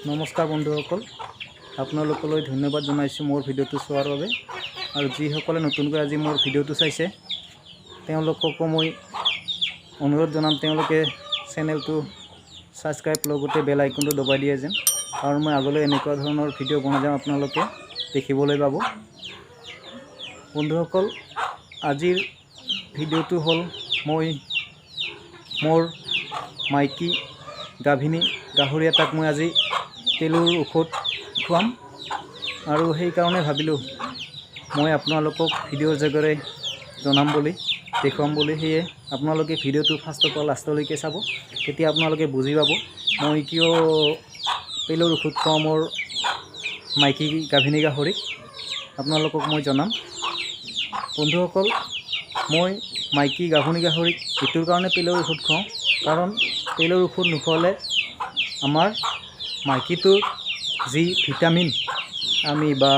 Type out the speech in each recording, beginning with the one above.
নমস্কাৰ বন্ধুসকল, আপোনালোকলৈ ধন্যবাদ জনাইছোঁ মোৰ ভিডিঅ'টো চোৱাৰ বাবে। আৰু যিসকলে নতুনকৈ আজি মোৰ ভিডিঅ'টো চাইছে তেওঁলোককো মই অনুৰোধ জনাম তেওঁলোকে চেনেলটো ছাবস্ক্ৰাইব লগতে বেল আইকনটো দবাই দিয়ে যেন, কাৰণ মই আগলৈ এনেকুৱা ধৰণৰ ভিডিঅ' বনাই যাম আপোনালোকে দেখিবলৈ পাব। বন্ধুসকল, আজিৰ ভিডিঅ'টো হ'ল মই মোৰ মাইকী গাভিনী গাহৰি এটাক মই আজি পেলুৰ ঔষধ খুৱাম, আৰু সেইকাৰণে ভাবিলোঁ মই আপোনালোকক ভিডিঅ'ৰ যোগেৰে জনাম বুলি দেখুৱাম বুলি। সেয়ে আপোনালোকে ভিডিঅ'টো ফাৰ্ষ্টৰ পৰা লাষ্টলৈকে চাব, তেতিয়া আপোনালোকে বুজি পাব মই কিয় পেলুৰ ঔষধ খুৱাওঁ মোৰ মাইকী গাভিনী গাহৰিক। আপোনালোকক মই জনাম। বন্ধুসকল, মই মাইকী গাভিনী গাহৰিক এইটোৰ কাৰণে পেলুৰ ঔষধ খুৱাওঁ, কাৰণ পেলুৰ ঔষধ নোখোৱালে আমাৰ মাইকীটোৰ যি ভিটামিন আমি বা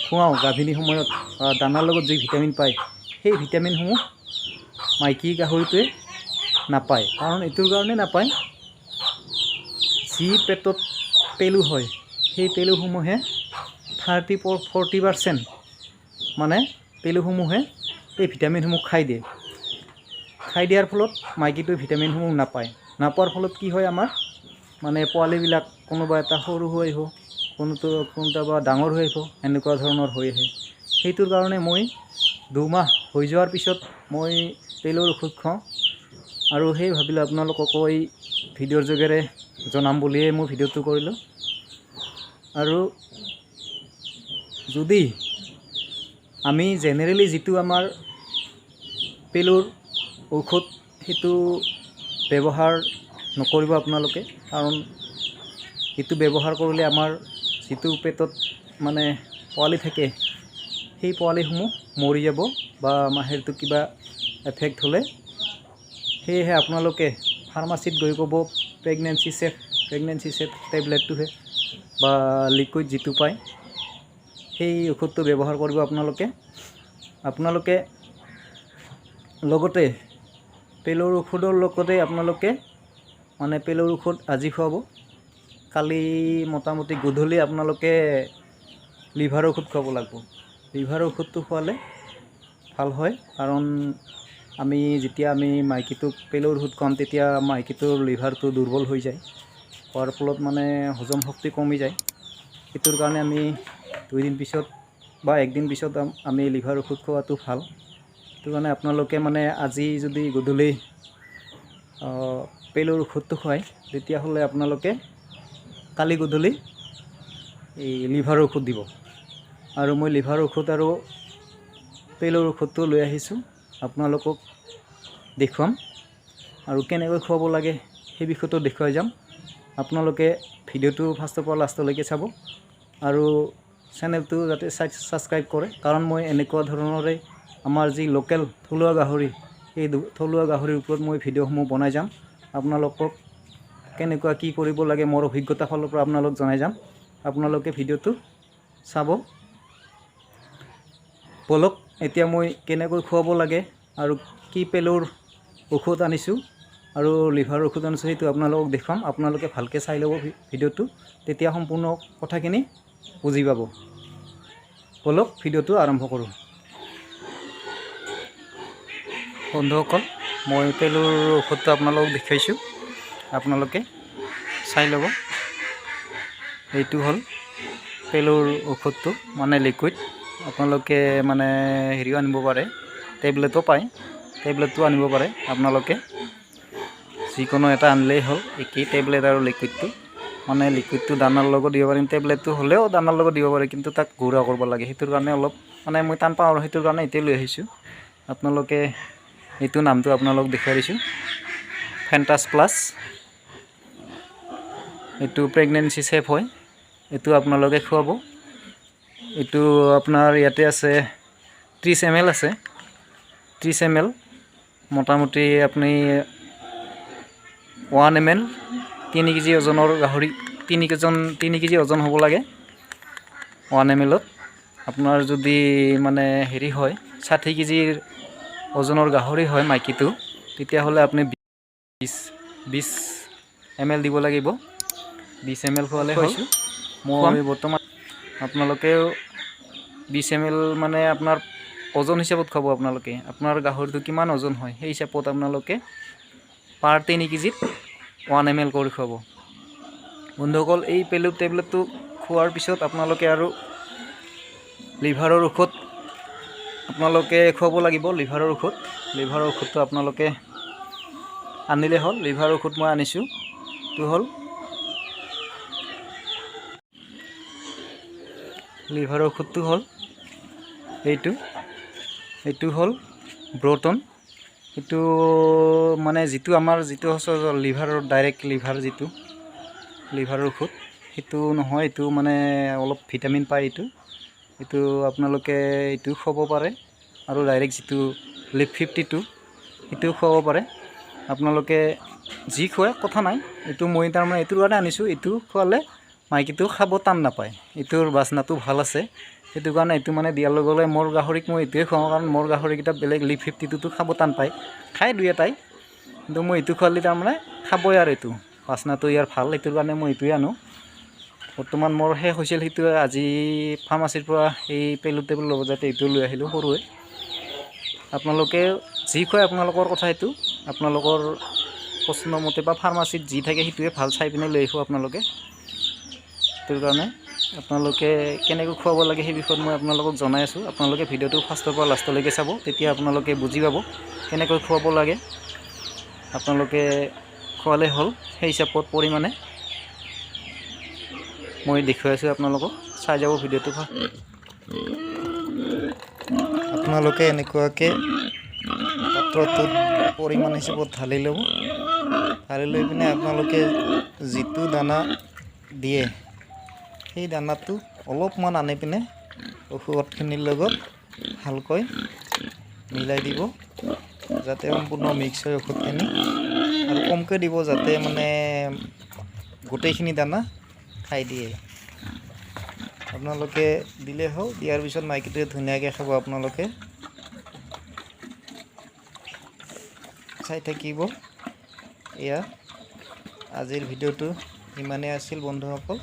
খুৱাওঁ গাভিনী সময়ত বা দানাৰ লগত যি ভিটামিন পায়, সেই ভিটামিনসমূহ মাইকী গাহৰিটোৱে নাপায়। কাৰণ এইটোৰ কাৰণে নাপায়, যি পেটত পেলু হয় সেই পেলুসমূহে 30-40% মানে পেলুসমূহে এই ভিটামিনসমূহ খাই দিয়ে। খাই দিয়াৰ ফলত মাইকীটোৱে ভিটামিনসমূহ নাপায়। নাপোৱাৰ ফলত কি হয়, আমাৰ মানে পোৱালিবিলাক কোনোবা এটা সৰু হৈ আহিব, কোনোবা ডাঙৰ হৈ আহিব, এনেকুৱা ধৰণৰ হৈ আহে। সেইটোৰ কাৰণে মই 2 মাহ হৈ যোৱাৰ পিছত মই পেলুৰ ঔষধ খুৱাওঁ, আৰু সেই ভাবিলোঁ আপোনালোককো এই ভিডিঅ'ৰ যোগেৰে জনাম বুলিয়ে মই ভিডিঅ'টো কৰিলোঁ। আৰু যদি আমি জেনেৰেলি যিটো আমাৰ পেলুৰ ঔষধ সেইটো ব্যৱহাৰ নকৰিব আপোনালোকে, কাৰণ এইটো ব্যৱহাৰ কৰিলে আমাৰ যিটো পেটত মানে পোৱালি থাকে সেই পোৱালিসমূহ মৰি যাব বা মাহেৰটো কিবা এফেক্ট হ'লে। সেয়েহে আপোনালোকে ফাৰ্মাচীত গৈ ক'ব প্ৰেগনেঞ্চি ছেফ টেবলেটটোহে বা লিকুইড যিটো পায় সেই ঔষধটো ব্যৱহাৰ কৰিব আপোনালোকে লগতে পেলুৰ ঔষধৰ লগতে আপোনালোকে মানে পেলুৰ ঔষধ আজি খুৱাব, কালি মোটামুটি গধূলি আপোনালোকে লিভাৰ ঔষধ খুৱাব লাগিব। লিভাৰ ঔষধটো খোৱালে ভাল হয়, কাৰণ যেতিয়া আমি মাইকীটোক পেলুৰ ঔষধ খুৱাম তেতিয়া মাইকীটোৰ লিভাৰটো দুৰ্বল হৈ যায়, হোৱাৰ ফলত মানে হজম শক্তি কমি যায়। সেইটোৰ কাৰণে আমি 2 দিন পিছত বা 1 দিন পিছত আমি লিভাৰ ঔষধ খোৱাটো ভাল। সেইটো কাৰণে আপোনালোকে মানে আজি যদি গধূলি পেলুৰ ঔষধটো খুৱায়, তেতিয়াহ'লে আপোনালোকে কালি গধূলি এই লিভাৰ ঔষধ দিব। আৰু মই লিভাৰ ঔষধ আৰু পেলুৰ ঔষধটো লৈ আহিছোঁ, আপোনালোকক দেখুৱাম আৰু কেনেকৈ খুৱাব লাগে সেই বিষয়টো দেখুৱাই যাম। আপোনালোকে ভিডিঅ'টো ফাৰ্ষ্টৰ পৰা লাষ্টলৈকে চাব, আৰু চেনেলটো যাতে ছাবস্ক্ৰাইব কৰে, কাৰণ মই এনেকুৱা ধৰণৰে আমাৰ যি লোকেল থলুৱা গাহৰি, সেই থলুৱা গাহৰিৰ ওপৰত মই ভিডিঅ'সমূহ বনাই যাম। আপোনালোকক কেনেকুৱা কি কৰিব লাগে মোৰ অভিজ্ঞতাৰ ফালৰ পৰা আপোনালোক জনাই যাম। আপোনালোকে ভিডিঅ'টো চাব। বলক এতিয়া মই কেনেকৈ খুৱাব লাগে আৰু কি পেলুৰ ঔষধ আনিছোঁ আৰু লিভাৰ ঔষধ আনিছোঁ সেইটো আপোনালোকক দেখুৱাম। আপোনালোকে ভালকৈ চাই ল'ব ভিডিঅ'টো, তেতিয়া সম্পূৰ্ণ কথাখিনি বুজি পাব। বলক ভিডিঅ'টো আৰম্ভ কৰোঁ। বন্ধুসকল, মই পেলুৰ ঔষধটো আপোনালোকক দেখুৱাইছোঁ, আপোনালোকে চাই ল'ব। এইটো হ'ল পেলুৰ ঔষধটো, মানে লিকুইড। আপোনালোকে মানে হেৰিও আনিব পাৰে, টেবলেটো পায়, টেবলেটটো আনিব পাৰে। আপোনালোকে যিকোনো এটা আনিলেই হ'ল, একেই টেবলেট আৰু লিকুইডটো। মানে লিকুইডটো দানাৰ লগত দিব পাৰিম, টেবলেটটো হ'লেও দানাৰ লগত দিব পাৰে, কিন্তু তাক গুড়া কৰিব লাগে। সেইটোৰ কাৰণে অলপ মানে মই টান পাওঁ, আৰু সেইটোৰ কাৰণে এতিয়া লৈ আহিছোঁ। আপোনালোকে এইটো নামটো আপোনালোক দেখুৱাই দিছোঁ, ফেণ্টাছ প্লাছ। এইটো প্ৰেগনেঞ্চি ছেফ হয়, এইটো আপোনালোকে খুৱাব। এইটো আপোনাৰ ইয়াতে আছে 30 ml আছে, 30 ml। মোটামুটি আপুনি 1 ml 3 কেজি ওজনৰ গাহৰি, 3 কেজি ওজন হ'ব লাগে 1 ml-ত। আপোনাৰ যদি মানে হেৰি হয় 60 কেজিৰ ওজনৰ গাহৰি হয় মাইকীটো, তেতিয়াহ'লে আপুনি 20 ml দিব লাগিব। 20 ml খোৱালে হৈছোঁ মই বৰ্তমান আপোনালোকেও 20 ml মানে আপোনাৰ ওজন হিচাপত খাব আপোনালোকে আপোনাৰ গাহৰিটো কিমান ওজন হয় সেই হিচাপত আপোনালোকে পাৰ 3 কেজিত 1 ml কৰি খুৱাব বন্ধুসকল এই পেলু টেবলেটটো খোৱাৰ পিছত আপোনালোকে আৰু লিভাৰৰ ঔষধ আপোনালোকে খুৱাব লাগিব লিভাৰৰ ঔষধটো আপোনালোকে আনিলে হ'ল লিভাৰ ঔষধ মই আনিছোঁ তো হ'ল লিভাৰ ঔষধটো হ'ল এইটো হ'ল ব্ৰটন এইটো মানে যিটো আমাৰ যিটো লিভাৰৰ ডাইৰেক্ট লিভাৰ যিটো লিভাৰৰ ঔষধ সেইটো নহয় এইটো মানে অলপ ভিটামিন পায় এইটো আপোনালোকে এইটো খাব পাৰে আৰু ডাইৰেক্ট যিটো লিভ 52 এইটো খাব পাৰে আপোনালোকে যি খোৱাই কথা নাই এইটো মই তাৰমানে এইটোৰ কাৰণে আনিছোঁ এইটো খোৱালে মাইকীটো খাব টান নাপায় এইটোৰ বাচনাটো ভাল আছে সেইটো কাৰণে এইটো মানে দিয়াৰ লগে লগে মোৰ গাহৰিক মই এইটোৱে খুৱাওঁ কাৰণ মোৰ গাহৰিকেইটা বেলেগ লিভ 52টো খাব টান পায় খাই দুই এটাই কিন্তু মই এইটো খোৱালে তাৰমানে খাবই আৰু এইটো বাচনাটো ইয়াৰ ভাল এইটোৰ কাৰণে মই এইটোৱে আনো বৰ্তমান মোৰ শেষ হৈছিল সেইটো আজি ফাৰ্মাচীৰ পৰা এই পেলু টেবলেট ল'ব যাতে এইটো লৈ আহিলোঁ সৰুৱে আপোনালোকে যি খুৱাই আপোনালোকৰ কথা এইটো আপোনালোকৰ পচন্দ মতে বা ফাৰ্মাচীত যি থাকে সেইটোৱে ভাল চাই পিনে লৈ আহিব আপোনালোকে সেইটোৰ কাৰণে আপোনালোকে কেনেকৈ খুৱাব লাগে সেই বিষয়ত মই আপোনালোকক জনাই আছোঁ আপোনালোকে ভিডিঅ'টো ফাৰ্ষ্টৰ পৰা লাষ্টলৈকে চাব তেতিয়া আপোনালোকে বুজি পাব কেনেকৈ খুৱাব লাগে আপোনালোকে খোৱালে হ'ল সেই হিচাপত পৰিমাণে মই দেখুৱাই আছোঁ আপোনালোকক চাই যাব ভিডিঅ'টো আপোনালোকে এনেকুৱাকৈ পাত্ৰটোত পৰিমাণ হিচাপত ঢালি ল'ব ঢালি লৈ পিনে আপোনালোকে যিটো দানা দিয়ে সেই দানাটো অলপমান আনি পিনে ঔষধখিনিৰ লগত ভালকৈ মিলাই দিব যাতে সম্পূৰ্ণ মিক্স হয় ঔষধখিনি আৰু কমকৈ দিব যাতে মানে গোটেইখিনি দানা খাই দিয়ে আপোনালোকে দিলে হ'ল দিয়াৰ পিছত মাইকীটোৱে ধুনীয়াকৈ খাব আপোনালোকে চাই থাকিব এয়া আজিৰ ভিডিঅ'টো ইমানেই আছিল বন্ধুসকল